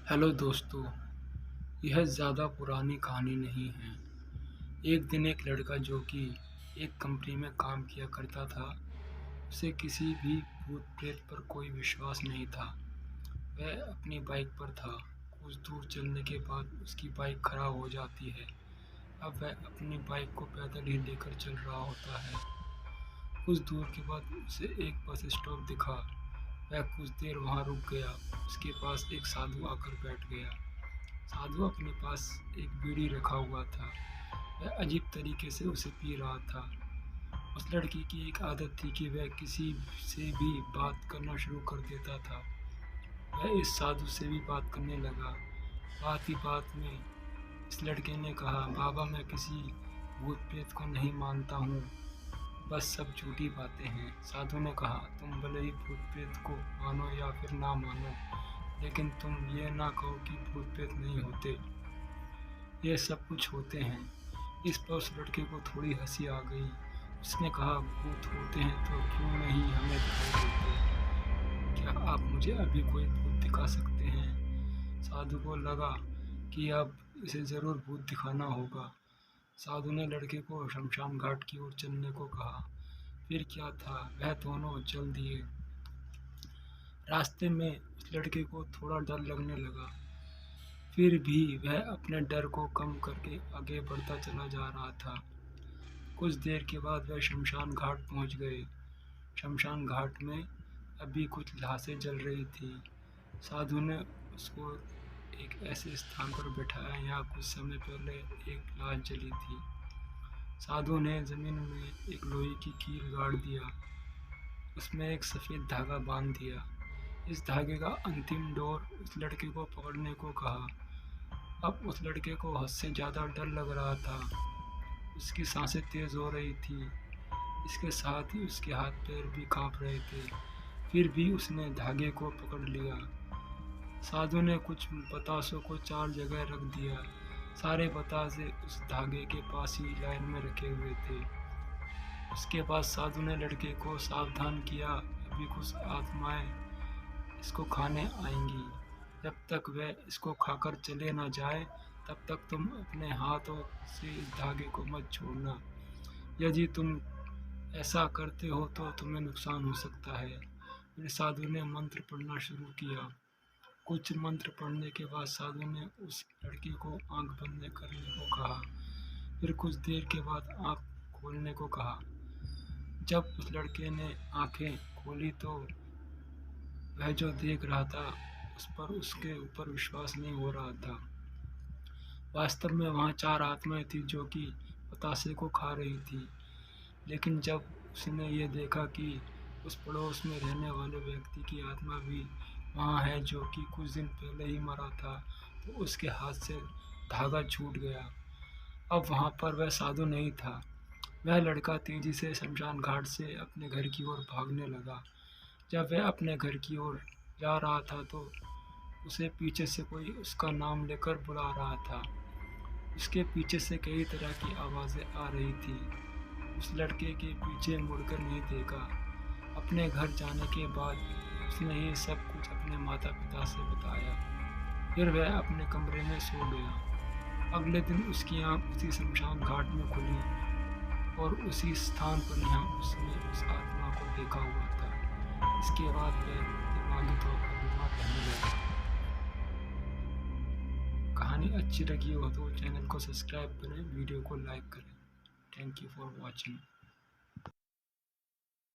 Hello दोस्तों। यह ज़्यादा पुरानी कहानी नहीं है। एक दिन एक लड़का जो कि एक कंपनी में काम किया करता था, उसे किसी भी भूत प्रेत पर कोई विश्वास नहीं था। वह अपनी बाइक पर था। कुछ दूर चलने के बाद उसकी बाइक खराब हो जाती है। अब वह अपनी बाइक को पैदल ही लेकर चल रहा होता है। कुछ दूर के बाद उसे एक बस स्टॉप दिखा। वह कुछ देर वहाँ रुक गया। उसके पास एक साधु आकर बैठ गया। साधु अपने पास एक बीड़ी रखा हुआ था। वह अजीब तरीके से उसे पी रहा था। उस लड़की की एक आदत थी कि वह किसी से भी बात करना शुरू कर देता था। वह इस साधु से भी बात करने लगा। बात ही बात में इस लड़के ने कहा, बाबा मैं किसी भूत प्रेत को नहीं मानता हूँ, बस सब झूठी बातें हैं। साधु ने कहा, तुम भले ही भूत प्रेत को मानो या फिर ना मानो, लेकिन तुम ये ना कहो कि भूत प्रेत नहीं होते। ये सब कुछ होते हैं। इस पर उस लड़के को थोड़ी हंसी आ गई। उसने कहा, भूत होते हैं तो क्यों नहीं हमें दिखाई देते? क्या आप मुझे अभी कोई भूत दिखा सकते हैं? साधु को लगा कि अब इसे ज़रूर भूत दिखाना होगा। साधु ने लड़के को शमशान घाट की ओर चलने को कहा। फिर क्या था, वह दोनों चल दिए। रास्ते में उस लड़के को थोड़ा डर लगने लगा। फिर भी वह अपने डर को कम करके आगे बढ़ता चला जा रहा था। कुछ देर के बाद वह शमशान घाट पहुंच गए। शमशान घाट में अभी कुछ लाशें जल रही थी। साधु ने उसको एक ऐसे स्थान पर बैठाया यहाँ कुछ समय पहले एक लाश जली थी। साधु ने जमीन में एक लोहे की कील गाड़ दिया। उसमें एक सफ़ेद धागा बांध दिया। इस धागे का अंतिम डोर उस लड़के को पकड़ने को कहा। अब उस लड़के को हद से ज़्यादा डर लग रहा था। उसकी सांसें तेज़ हो रही थी। इसके साथ ही उसके हाथ पैर भी कांप रहे थे। फिर भी उसने धागे को पकड़ लिया। साधु ने कुछ बतासों को चार जगह रख दिया। सारे बतासे उस धागे के पास ही लाइन में रखे हुए थे। उसके बाद साधु ने लड़के को सावधान किया, अभी कुछ आत्माएं इसको खाने आएंगी। जब तक वह इसको खाकर चले ना जाए, तब तक तुम अपने हाथों से इस धागे को मत छोड़ना। यदि तुम ऐसा करते हो तो तुम्हें नुकसान हो सकता है। फिर साधु ने मंत्र पढ़ना शुरू किया। कुछ मंत्र पढ़ने के बाद साधु ने उस लड़के को आंख बंद करने को कहा। फिर कुछ देर के बाद आंख खोलने को कहा। जब उस लड़के ने आंखें खोली तो वह जो देख रहा था उस पर उसके ऊपर विश्वास नहीं हो रहा था। वास्तव में वहाँ चार आत्माएं थी जो कि बतासे को खा रही थी। लेकिन जब उसने ये देखा कि उस पड़ोस में रहने वाले व्यक्ति की आत्मा भी वहाँ है जो कि कुछ दिन पहले ही मरा था, तो उसके हाथ से धागा छूट गया। अब वहाँ पर वह साधु नहीं था। वह लड़का तेजी से शमशान घाट से अपने घर की ओर भागने लगा। जब वह अपने घर की ओर जा रहा था तो उसे पीछे से कोई उसका नाम लेकर बुला रहा था। उसके पीछे से कई तरह की आवाज़ें आ रही थी। उस लड़के के पीछे मुड़कर नहीं देखा। अपने घर जाने के बाद उसने ये सब कुछ अपने माता पिता से बताया। फिर वह अपने कमरे में सो गया। अगले दिन उसकी आँख उसी शमशान घाट में खुली और उसी स्थान पर यहाँ उसने उस आत्मा को देखा हुआ था। इसके बाद वह दिमागी तौर पर बीमार रहने लगा। कहानी अच्छी लगी हो तो चैनल को सब्सक्राइब करें, वीडियो को लाइक करें। Thank you for watching.